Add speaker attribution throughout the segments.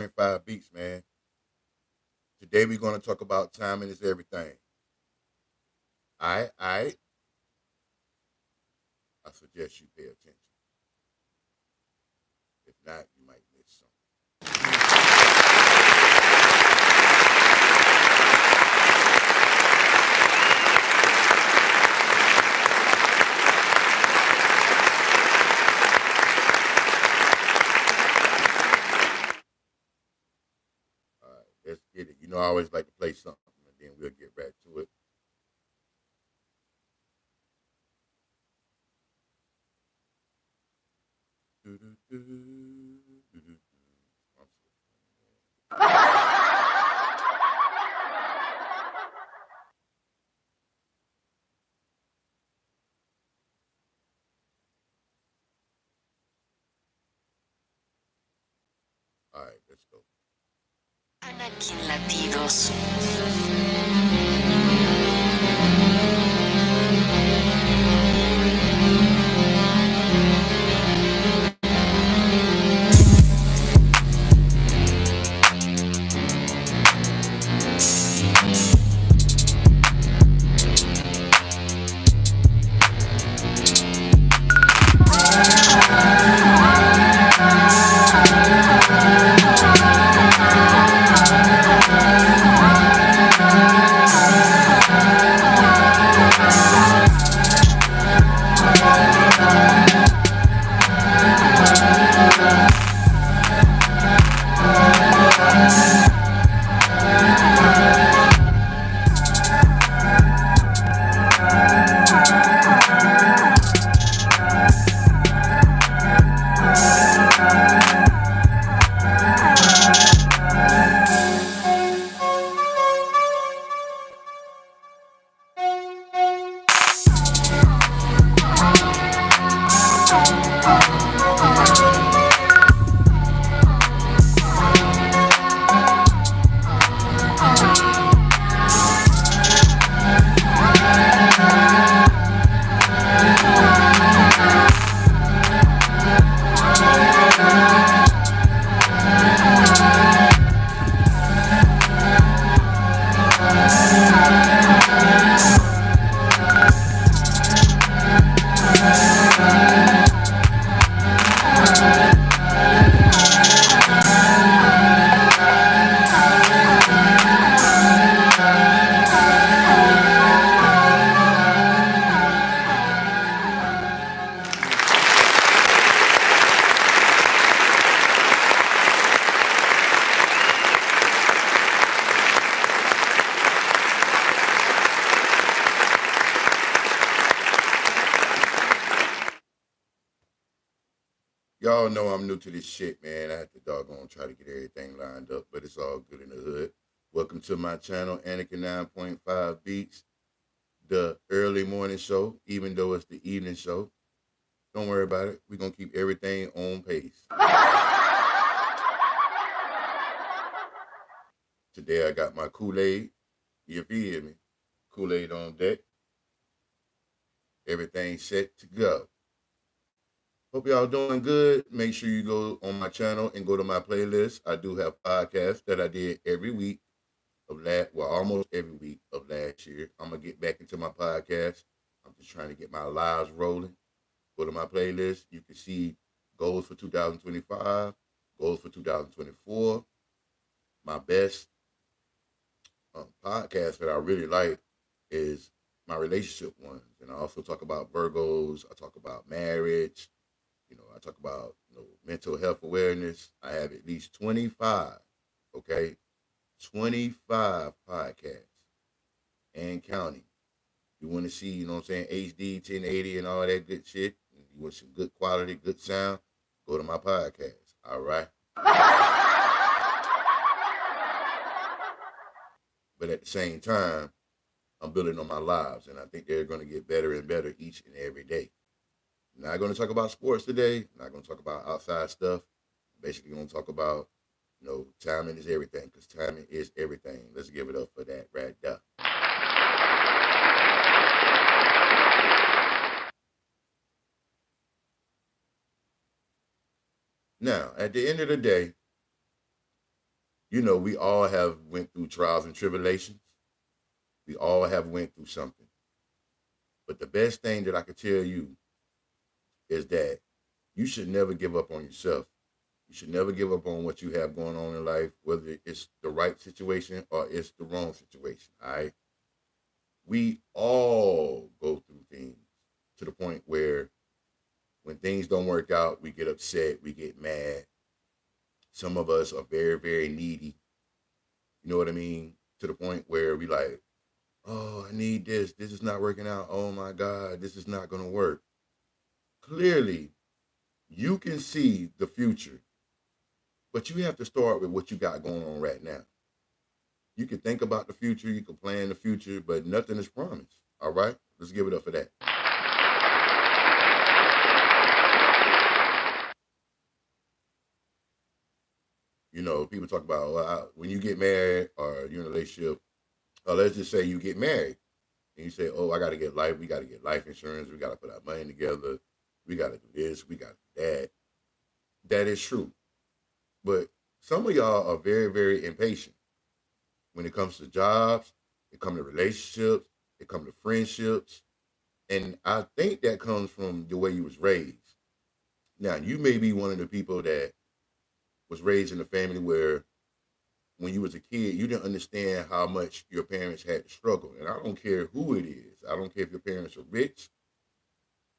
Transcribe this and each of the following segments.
Speaker 1: 99.5 Beats, man. Today we're going to talk about timing is everything. I I suggest you pay attention. If not, you might miss something. All right, let's get it. I always like to play something, and then we'll get back to it. Do-do-do, I'm All right, let's go.
Speaker 2: Anakin Latidos.
Speaker 1: Y'all know I'm new to this shit, man. I have to doggone try to get everything lined up, but it's all good in the hood. Welcome to my channel, Anakin 9.5 Beats, the early morning show, even though it's the evening show. Don't worry about it. We're going to keep everything on pace. Today I got my Kool-Aid. You feel me? Kool-Aid on deck. Everything set to go. Hope y'all doing good. Make sure you go on my channel and go to my playlist. I do have podcasts that I did every week almost every week of last year. I'm gonna get back into my podcast. I'm just trying to get my lives rolling. Go to my playlist. You can see goals for 2025, goals for 2024. My best podcast that I really like is my relationship ones, and I also talk about Virgos. I talk about marriage. I talk about mental health awareness. I have at least 25. Okay, 25 podcasts and counting. You want to see, HD 1080 and all that good shit. You want some good quality, good sound. Go to my podcast. All right. But at the same time, I'm building on my lives, and I think they're going to get better and better each and every day. Not going to talk about sports today. Not going to talk about outside stuff. Basically, going to talk about, timing is everything, because timing is everything. Let's give it up for that right there. Now, at the end of the day, We all have went through trials and tribulations. We all have went through something. But the best thing that I could tell you is that you should never give up on yourself. You should never give up on what you have going on in life, whether it's the right situation or it's the wrong situation. All right. We all go through things to the point where when things don't work out, we get upset, we get mad. Some of us are very, very needy. You know what I mean? To the point where we like, oh, I need this. This is not working out. Oh my God, this is not going to work. Clearly, you can see the future, but you have to start with what you got going on right now. You can think about the future, you can plan the future, but nothing is promised. All right? Let's give it up for that. People talk about when you get married or you're in a relationship, or let's just say you get married and you say, oh, I got to get life. We got to get life insurance. We got to put our money together. We got to do this. We got to do that. That is true. But some of y'all are very, very impatient when it comes to jobs, it comes to relationships, it comes to friendships. And I think that comes from the way you was raised. Now, you may be one of the people that was raised in a family where when you was a kid, you didn't understand how much your parents had to struggle. And I don't care who it is. I don't care if your parents are rich.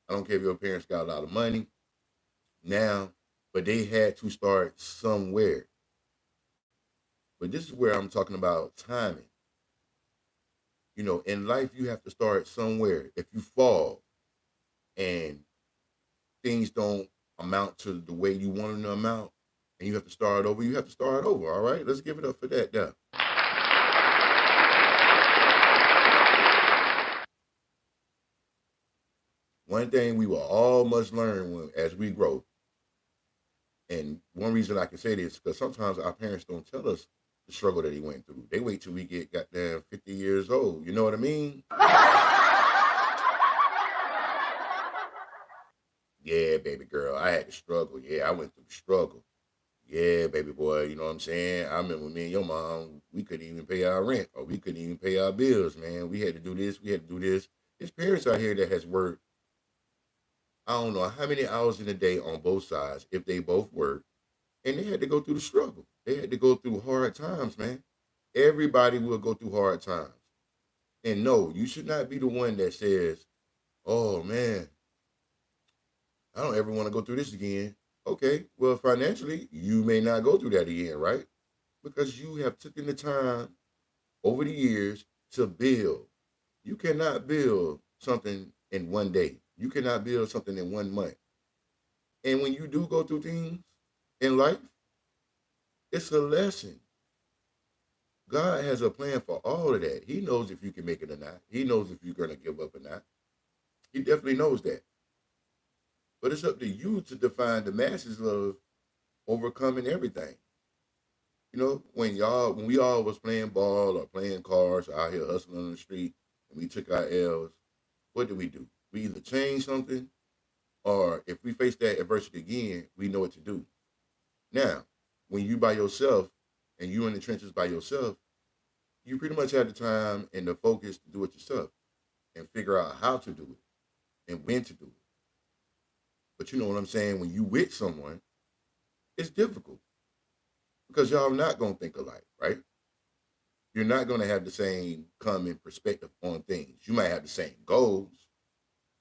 Speaker 1: I don't care if your parents got a lot of money now, but they had to start somewhere. But this is where I'm talking about timing. In life, you have to start somewhere. If you fall and things don't amount to the way you want them to amount, and you have to start over, you have to start over. All right, let's give it up for that. Yeah. One thing we will all must learn as we grow, and one reason I can say this because sometimes our parents don't tell us the struggle that he went through. They wait till we get goddamn 50 years old. You know what I mean? Yeah, baby girl, I had to struggle. Yeah, I went through the struggle. Yeah, baby boy, you know what I'm saying? I remember me and your mom, we couldn't even pay our rent or we couldn't even pay our bills, man. We had to do this, we had to do this. There's parents out here that has worked, I don't know how many hours in a day on both sides, if they both work, and they had to go through the struggle. They had to go through hard times, man. Everybody will go through hard times. And no, you should not be the one that says, oh man, I don't ever want to go through this again. Okay, well, financially, you may not go through that again, right? Because you have taken the time over the years to build. You cannot build something in one day. You cannot build something in 1 month. And when you do go through things in life, it's a lesson. God has a plan for all of that. He knows if you can make it or not. He knows if you're going to give up or not. He definitely knows that. But it's up to you to define the masses of overcoming everything. When we all was playing ball or playing cards or out here hustling on the street and we took our L's, what did we do? We either change something or if we face that adversity again, we know what to do. Now, when you by yourself and you in the trenches by yourself, you pretty much have the time and the focus to do it yourself and figure out how to do it and when to do it. But you know what I'm saying? When you with someone, it's difficult because y'all not gonna think alike, right? You're not gonna have the same common perspective on things. You might have the same goals,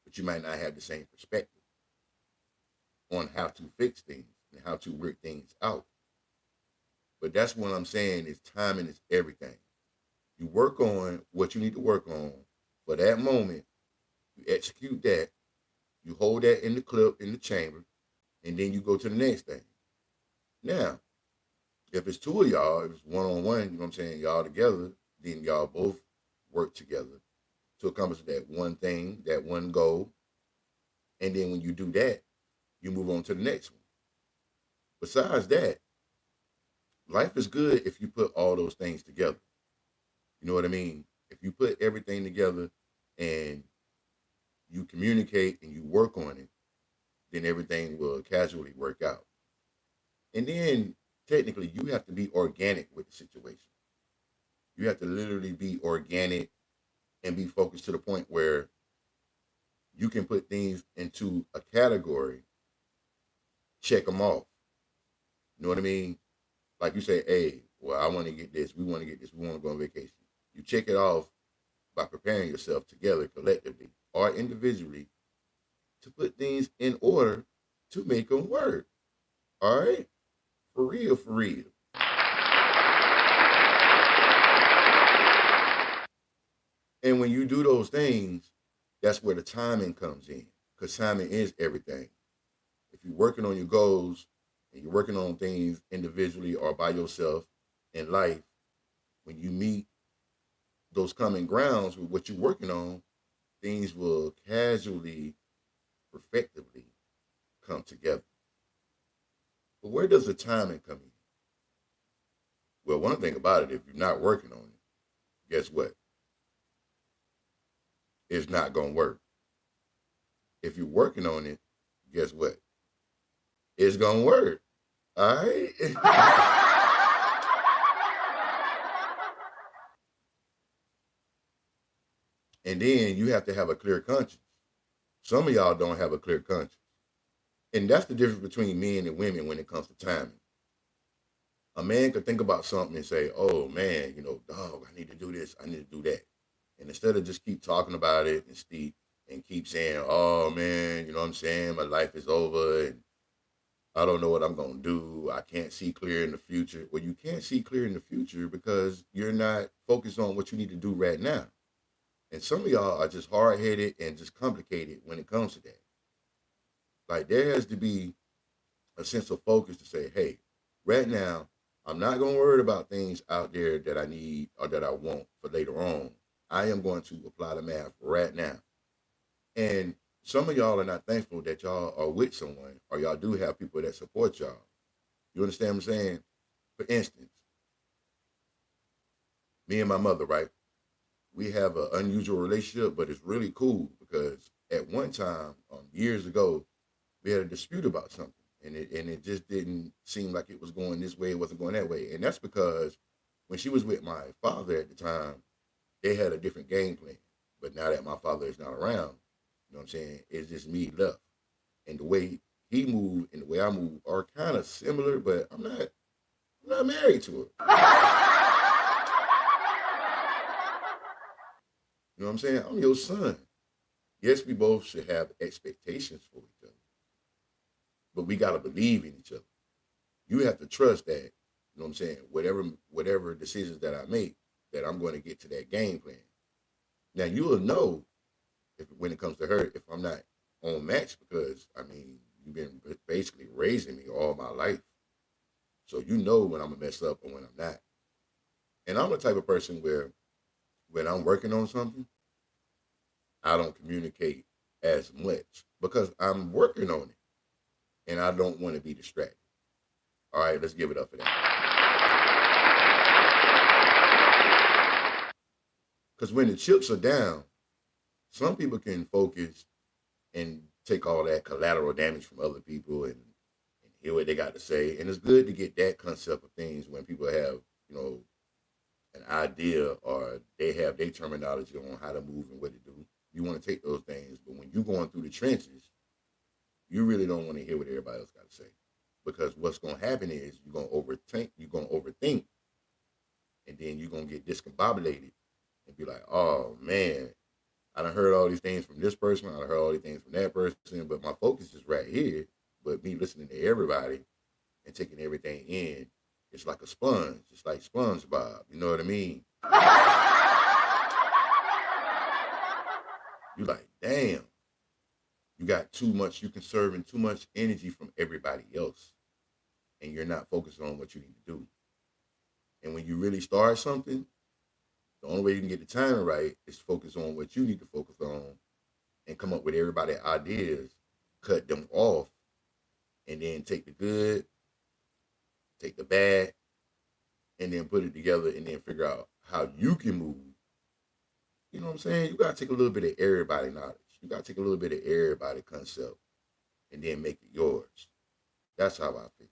Speaker 1: but you might not have the same perspective on how to fix things and how to work things out. But that's what I'm saying is timing is everything. You work on what you need to work on for that moment. You execute that. You hold that in the clip, in the chamber, and then you go to the next thing. Now, if it's two of y'all, if it's one on one, you know what I'm saying, y'all together, then y'all both work together to accomplish that one thing, that one goal. And then when you do that, you move on to the next one. Besides that, life is good if you put all those things together. You know what I mean? If you put everything together and you communicate and you work on it, then everything will casually work out. And then technically you have to be organic with the situation. You have to literally be organic and be focused to the point where you can put things into a category, check them off. You know what I mean? Like you say, hey, well, I want to get this. We want to get this. We want to go on vacation. You check it off by preparing yourself together collectively or individually to put things in order to make them work. All right? For real, for real. And when you do those things, that's where the timing comes in. Because timing is everything. If you're working on your goals and you're working on things individually or by yourself in life, when you meet those common grounds with what you're working on, things will casually, perfectively come together. But where does the timing come in? Well, one thing about it, if you're not working on it, guess what? It's not going to work. If you're working on it, guess what? It's going to work. All right? And then you have to have a clear conscience. Some of y'all don't have a clear conscience. And that's the difference between men and women when it comes to timing. A man could think about something and say, oh man, dog, I need to do this, I need to do that. And instead of just keep talking about it and keep saying, oh man, you know what I'm saying, my life is over and I don't know what I'm going to do. I can't see clear in the future. Well, you can't see clear in the future because you're not focused on what you need to do right now. And some of y'all are just hard-headed and just complicated when it comes to that. Like there has to be a sense of focus to say, hey, right now, I'm not going to worry about things out there that I need or that I want for later on. I am going to apply the math right now. And some of y'all are not thankful that y'all are with someone or y'all do have people that support y'all. You understand what I'm saying? For instance, me and my mother, right? We have an unusual relationship, but it's really cool because at one time, years ago, we had a dispute about something. And it just didn't seem like it was going this way, it wasn't going that way. And that's because when she was with my father at the time, they had a different game plan. But now that my father is not around, you know what I'm saying, it's just me left. And the way he moved and the way I move are kind of similar, but I'm not married to her. You know what I'm saying? I'm your son. Yes, we both should have expectations for each other, but we gotta believe in each other. You have to trust that, you know what I'm saying, whatever decisions that I make, that I'm going to get to that game plan. Now you will know if when it comes to her, if I'm not on match, because I mean, you've been basically raising me all my life. So you know when I'm gonna mess up and when I'm not. And I'm the type of person where when I'm working on something, I don't communicate as much because I'm working on it and I don't want to be distracted. All right, let's give it up for that. Because when the chips are down, some people can focus and take all that collateral damage from other people and hear what they got to say. And it's good to get that concept of things when people have, an idea or they have their terminology on how to move and what to do. You want to take those things, but when you're going through the trenches, you really don't want to hear what everybody else got to say. Because what's going to happen is you're going to overthink, and then you're going to get discombobulated and be like, oh man, I done heard all these things from this person, I done heard all these things from that person, but my focus is right here. But me listening to everybody and taking everything in, it's like a sponge. It's like SpongeBob. You know what I mean? You're like, damn, you got too much, you're conserving too much energy from everybody else. And you're not focused on what you need to do. And when you really start something, the only way you can get the timing right is focus on what you need to focus on and come up with everybody's ideas, cut them off, and then take the good, take the bad, and then put it together and then figure out how you can move. You know what I'm saying? You gotta take a little bit of everybody knowledge. You gotta take a little bit of everybody concept and then make it yours. That's how I feel.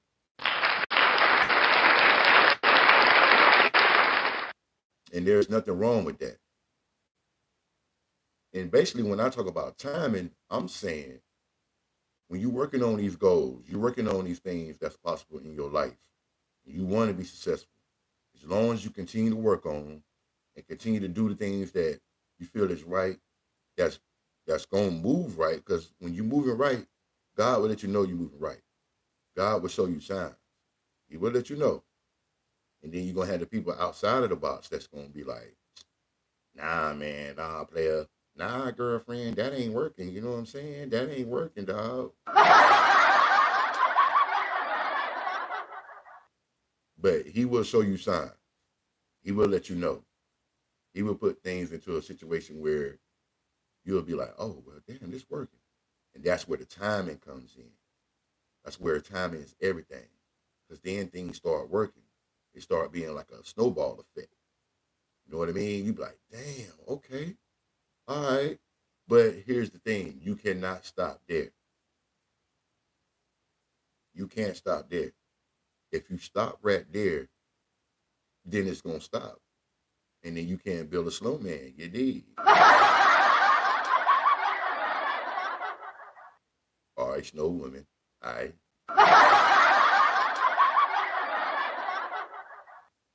Speaker 1: And there's nothing wrong with that. And basically, when I talk about timing, I'm saying when you're working on these goals, you're working on these things that's possible in your life, you want to be successful. As long as you continue to work on them and continue to do the things that you feel is right, that's that's gonna move right. Because when you're moving right, God will let you know you're moving right. God will show you signs. He will let you know. And then you're gonna have the people outside of the box that's gonna be like, nah, man, nah, player, nah, girlfriend, that ain't working. You know what I'm saying? That ain't working, dog. But he will show you signs. He will let you know. He will put things into a situation where you'll be like, oh, well, damn, this working. And that's where the timing comes in. That's where timing is everything. Because then things start working. It start being like a snowball effect. You know what I mean? You be like, damn, okay, all right. But here's the thing, you cannot stop there. You can't stop there. If you stop right there, then it's gonna stop. And then you can't build a snowman. You did. All right, snow woman. All right.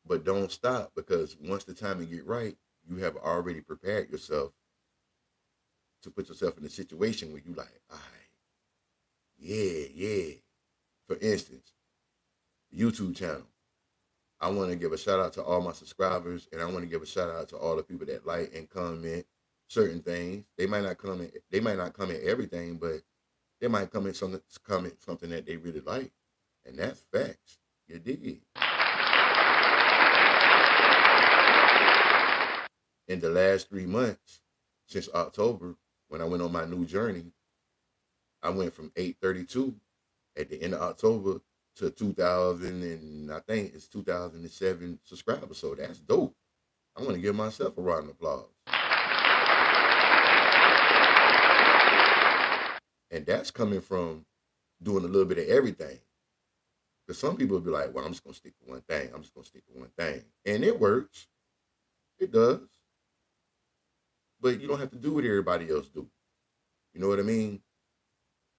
Speaker 1: But don't stop, because once the timing get right, you have already prepared yourself to put yourself in a situation where you like, all right, yeah, yeah. For instance, YouTube channel. I want to give a shout out to all my subscribers, and I want to give a shout out to all the people that like and comment certain things. They might not comment everything, but they might comment something that they really like. And that's facts. You dig? In the last 3 months, since October, when I went on my new journey, I went from 832 at the end of October to 2000, and I think it's 2007 subscribers. So that's dope. I want to give myself a round of applause. And that's coming from doing a little bit of everything. Because some people will be like, well, I'm just going to stick to one thing. I'm just going to stick to one thing. And it works. It does. But you don't have to do what everybody else do. You know what I mean?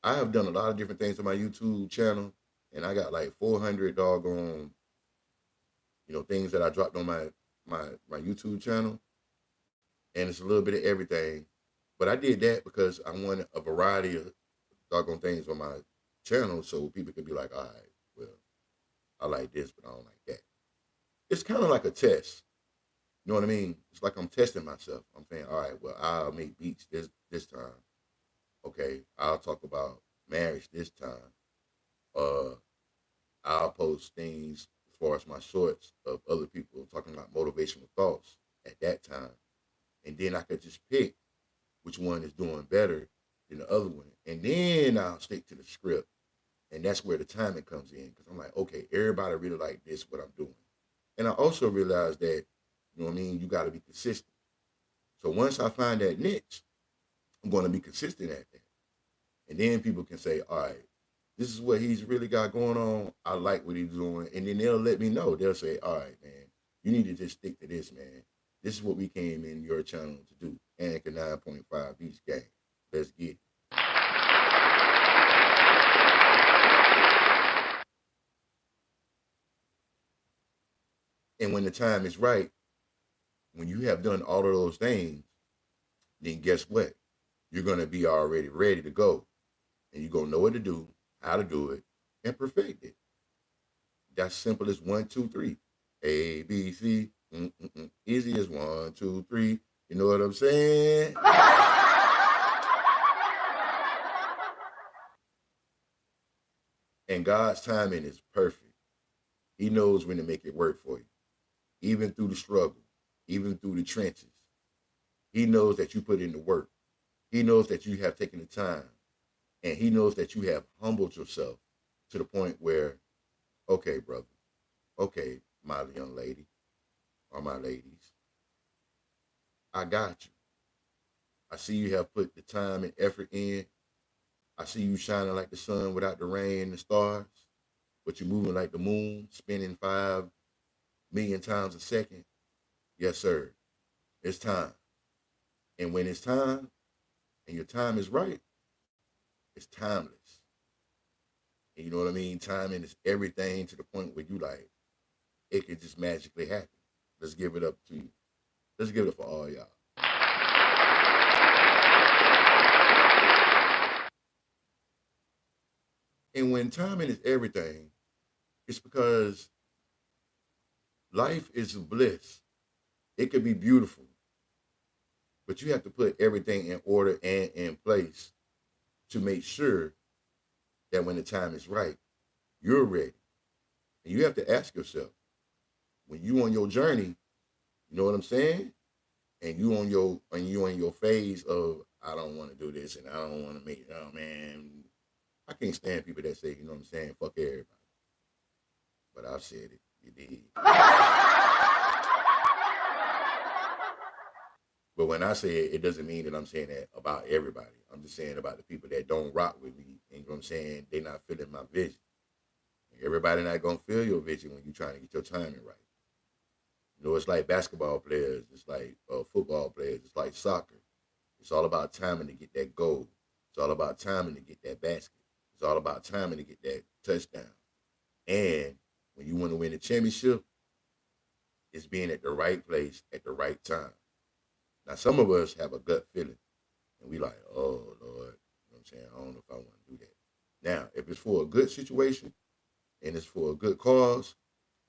Speaker 1: I have done a lot of different things on my YouTube channel, and I got like 400 doggone, things that I dropped on my YouTube channel, and it's a little bit of everything. But I did that because I wanted a variety of doggone things on my channel, so people could be like, all right, well, I like this, but I don't like that. It's kind of like a test. You know what I mean? It's like I'm testing myself. I'm saying, all right, well, I'll make beats this time. Okay, I'll talk about marriage this time. Uh, I'll post things as far as my shorts of other people talking about motivational thoughts at that time. And then I could just pick which one is doing better than the other one. And then I'll stick to the script. And that's where the timing comes in. Because I'm like, okay, everybody really like this, what I'm doing. And I also realized that, you know what I mean, you got to be consistent. So once I find that niche, I'm going to be consistent at that. And then people can say, all right, this is what he's really got going on. I like what he's doing. And then they'll let me know. They'll say, all right, man, you need to just stick to this, man. This is what we came in your channel to do. Anchor 9.5 Beats Gang. Let's get it. And when the time is right, when you have done all of those things, then guess what? You're going to be already ready to go. And you're going to know what to do, how to do it, and perfect it. That's simple as 1, 2, 3. A, B, C. Easy as 1, 2, 3. You know what I'm saying? And God's timing is perfect. He knows when to make it work for you, even through the struggle, even through the trenches. He knows that you put in the work. He knows that you have taken the time. And he knows that you have humbled yourself to the point where, okay, brother, okay, my young lady, or my ladies, I got you. I see you have put the time and effort in. I see you shining like the sun without the rain and the stars, but you're moving like the moon, spinning 5 million times a second. Yes, sir. It's time. And when it's time and your time is right, it's timeless. And you know what I mean? Timing is everything to the point where you like, it could just magically happen. Let's give it up to you. Let's give it up for all y'all. And when timing is everything, it's because life is a bliss. It could be beautiful, but you have to put everything in order and in place to make sure that when the time is right, you're ready. And you have to ask yourself, when you on your journey, you know what I'm saying? And you on your phase of I don't want to do this and I don't want to make oh man. I can't stand people that say, you know what I'm saying, fuck everybody. But I've said it. You did. But when I say it, it doesn't mean that I'm saying that about everybody. I'm just saying about the people that don't rock with me. And you know what I'm saying? They not feeling my vision. Everybody not gonna feel your vision when you're trying to get your timing right. You know, it's like basketball players, it's like football players, it's like soccer. It's all about timing to get that goal. It's all about timing to get that basket. It's all about timing to get that touchdown. And when you want to win a championship, it's being at the right place at the right time. Now, some of us have a gut feeling, and we like, oh Lord, you know what I'm saying? I don't know if I want to do that. Now, if it's for a good situation and it's for a good cause,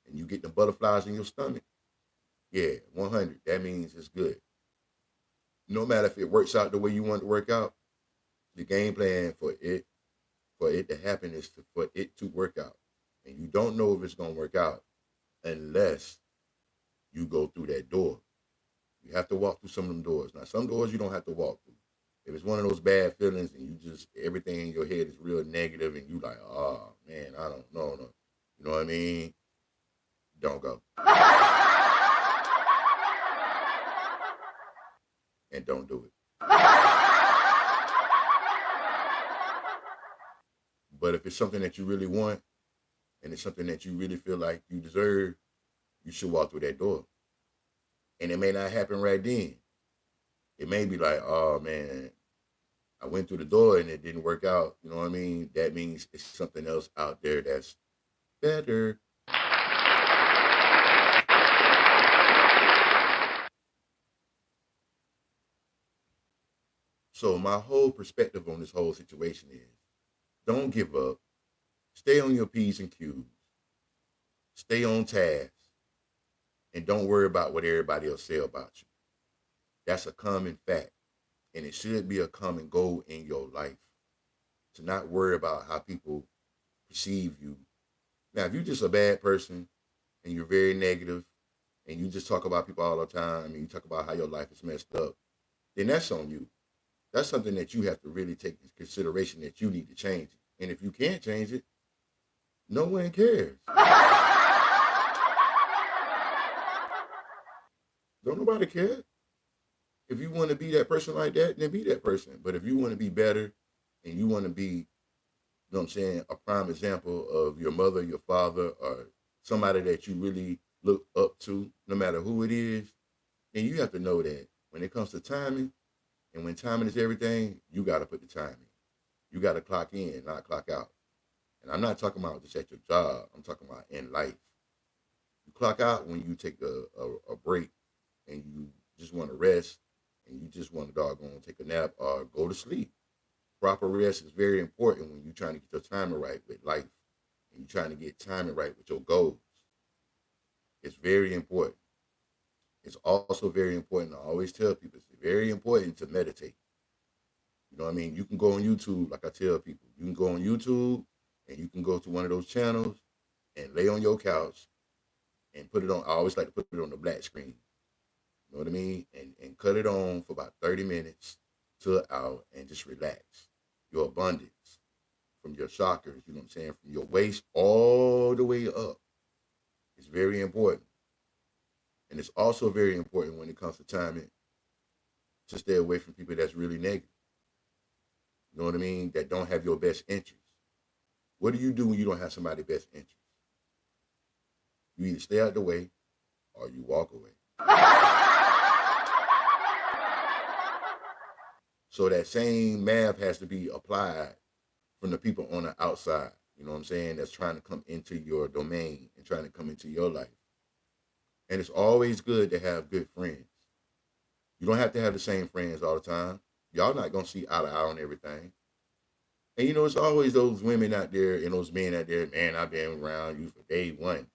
Speaker 1: and you get the butterflies in your stomach, yeah, 100. That means it's good. No matter if it works out the way you want it to work out, the game plan for it to happen is for it to work out. And you don't know if it's gonna work out unless you go through that door. You have to walk through some of them doors. Now, some doors you don't have to walk through. If it's one of those bad feelings and you just everything in your head is real negative and you like, oh man, I don't know, no. You know what I mean? Don't go. And don't do it. But if it's something that you really want and it's something that you really feel like you deserve, you should walk through that door. And it may not happen right then. It may be like, oh man, I went through the door and it didn't work out. You know what I mean? That means it's something else out there that's better. So my whole perspective on this whole situation is don't give up. Stay on your P's and Q's. Stay on task. And don't worry about what everybody else say about you. That's a common fact. And it should be a common goal in your life to not worry about how people perceive you. Now, if you're just a bad person and you're very negative and you just talk about people all the time and you talk about how your life is messed up, then that's on you. That's something that you have to really take into consideration that you need to change it. And if you can't change it, no one cares. Don't nobody care. If you want to be that person like that, then be that person. But if you want to be better and you want to be, you know what I'm saying, a prime example of your mother, your father, or somebody that you really look up to, no matter who it is, then you have to know that when it comes to timing, and when timing is everything, you got to put the time in. You got to clock in, not clock out. And I'm not talking about just at your job. I'm talking about in life. You clock out when you take a break and you just want to rest and you just want to doggone take a nap or go to sleep. Proper rest is very important when you're trying to get your timing right with life and you're trying to get timing right with your goals. It's very important. It's also very important. I always tell people it's very important to meditate. You know what I mean? You can go on YouTube, like I tell people, you can go on YouTube and you can go to one of those channels and lay on your couch and put it on. I always like to put it on the black screen. You know what I mean? And cut it on for about 30 minutes to an hour and just relax. Your abundance from your chakras, you know what I'm saying? From your waist all the way up. It's very important. And it's also very important when it comes to timing to stay away from people that's really negative. You know what I mean? That don't have your best interest. What do you do when you don't have somebody's best interest? You either stay out the way or you walk away. So that same math has to be applied from the people on the outside. You know what I'm saying? That's trying to come into your domain and trying to come into your life. And it's always good to have good friends. You don't have to have the same friends all the time. Y'all not gonna see eye to eye on everything. And it's always those women out there and those men out there, man, I've been around you for day one.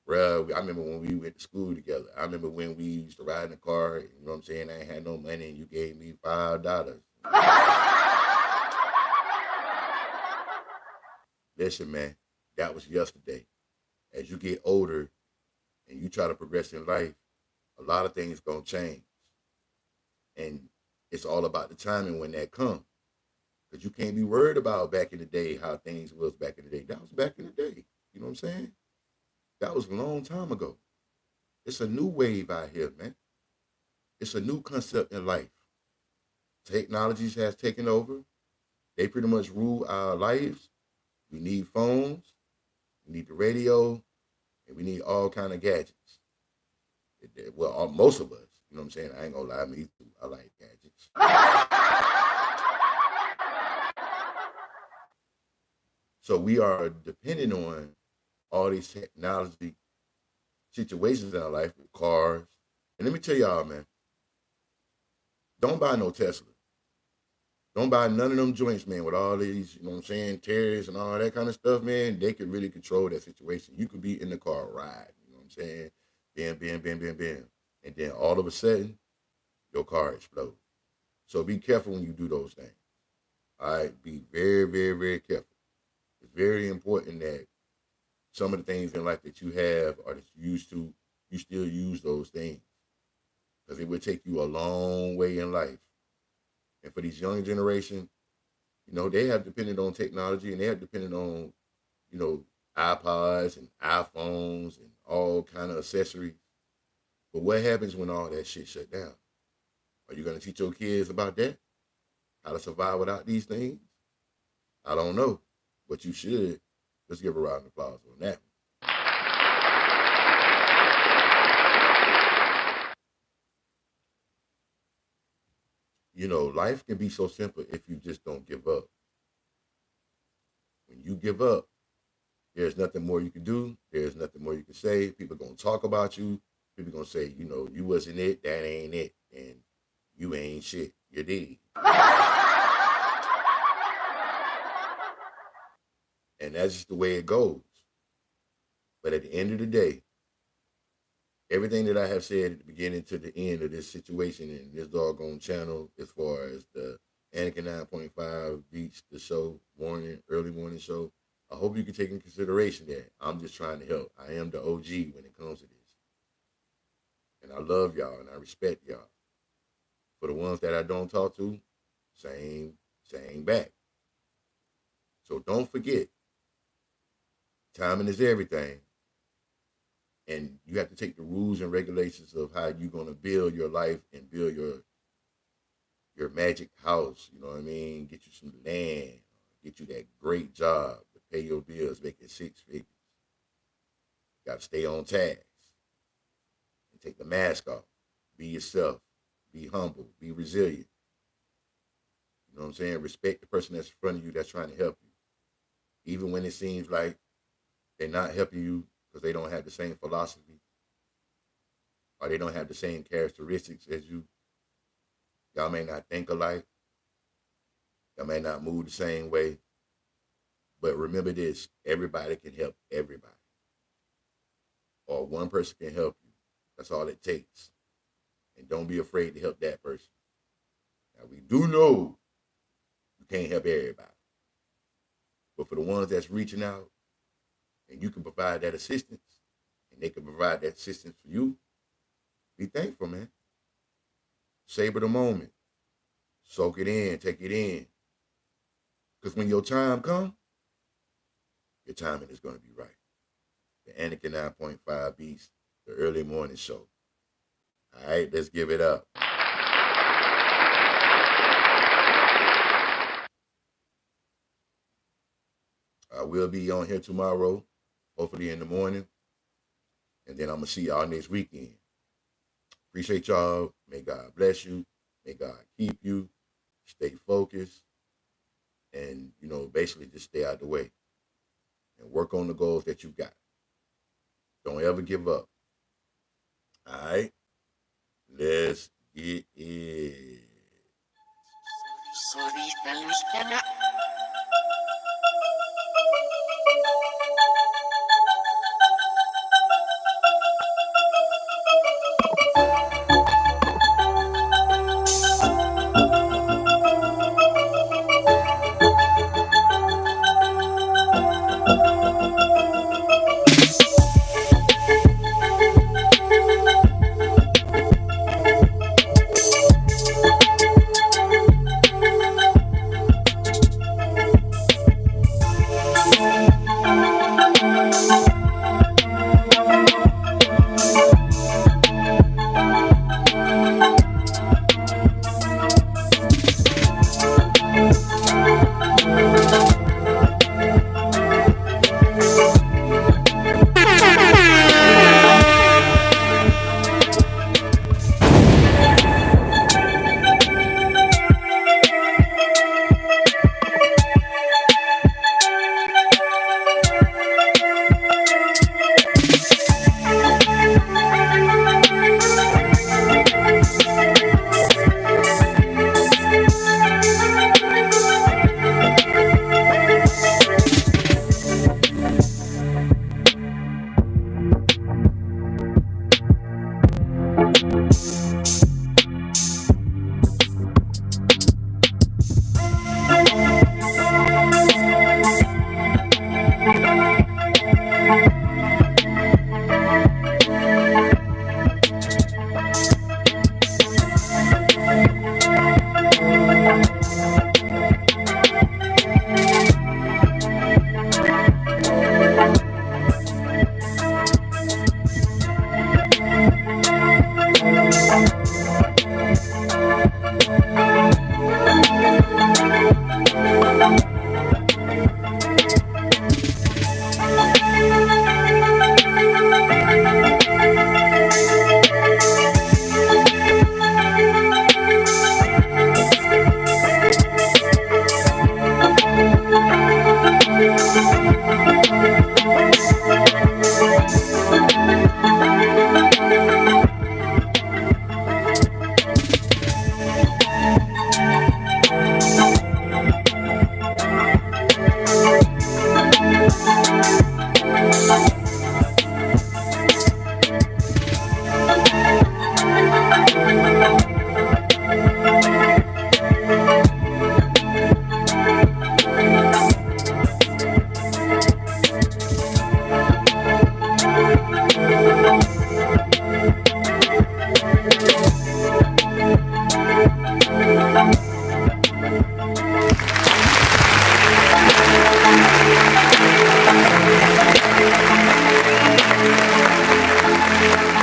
Speaker 1: Bruh, I remember when we went to school together. I remember when we used to ride in the car, you know what I'm saying? I ain't had no money and you gave me $5. Listen, man, that was yesterday. As you get older and you try to progress in life, a lot of things gonna change. And it's all about the timing when that comes. Because you can't be worried about back in the day how things was back in the day. That was back in the day. You know what I'm saying? That was a long time ago. It's a new wave out here, man. It's a new concept in life. Technologies has taken over. They pretty much rule our lives. We need phones, we need the radio, and we need all kind of gadgets. Well, most of us, you know what I'm saying? I ain't gonna lie, me too. I like gadgets. So we are depending on all these technology situations in our life with cars. And let me tell y'all, man, don't buy no Tesla. Don't buy none of them joints, man, with all these, you know what I'm saying, terrorists and all that kind of stuff, man. They could really control that situation. You could be in the car ride, you know what I'm saying? Bam, bam, bam, bam, bam. And then all of a sudden, your car explodes. So be careful when you do those things. All right, be very, very, very careful. It's very important that some of the things in life that you have or that you used to, you still use those things because it will take you a long way in life. And for these younger generation, they have depended on technology and they have depended on, you know, iPods and iPhones and all kind of accessories. But what happens when all that shit shut down? Are you gonna teach your kids about that? How to survive without these things? I don't know, but you should. Let's give a round of applause on that. Life can be so simple if you just don't give up. When you give up, there's nothing more you can do. There's nothing more you can say. People gonna talk about you. People gonna say, you wasn't it. That ain't it, and you ain't shit. You did, and that's just the way it goes. But at the end of the day, everything that I have said at the beginning to the end of this situation and this doggone channel, as far as the Anakin 9.5 Beats, the show, early morning show, I hope you can take in consideration that I'm just trying to help. I am the OG when it comes to this. And I love y'all and I respect y'all. For the ones that I don't talk to, same back. So don't forget, timing is everything. And you have to take the rules and regulations of how you're gonna build your life and build your magic house. You know what I mean? Get you some land, get you that great job to pay your bills, make it 6 figures. You gotta stay on task and take the mask off. Be yourself. Be humble. Be resilient. You know what I'm saying? Respect the person that's in front of you that's trying to help you. Even when it seems like they're not helping you because they don't have the same philosophy or they don't have the same characteristics as you. Y'all may not think alike. Y'all may not move the same way. But remember this, everybody can help everybody. Or one person can help you. That's all it takes. And don't be afraid to help that person. Now we do know you can't help everybody. But for the ones that's reaching out and you can provide that assistance and they can provide that assistance for you, be thankful, man. Savor the moment. Soak it in, take it in. Because when your time comes, your timing is going to be right. The Anakin 9.5 Beats, the early morning show. All right, let's give it up. I will be on here tomorrow, hopefully in the morning. And then I'm going to see y'all next weekend. Appreciate y'all. May God bless you. May God keep you. Stay focused. And, basically just stay out the way and work on the goals that you got. Don't ever give up. All right? Let's get it.
Speaker 2: Solita Luciana.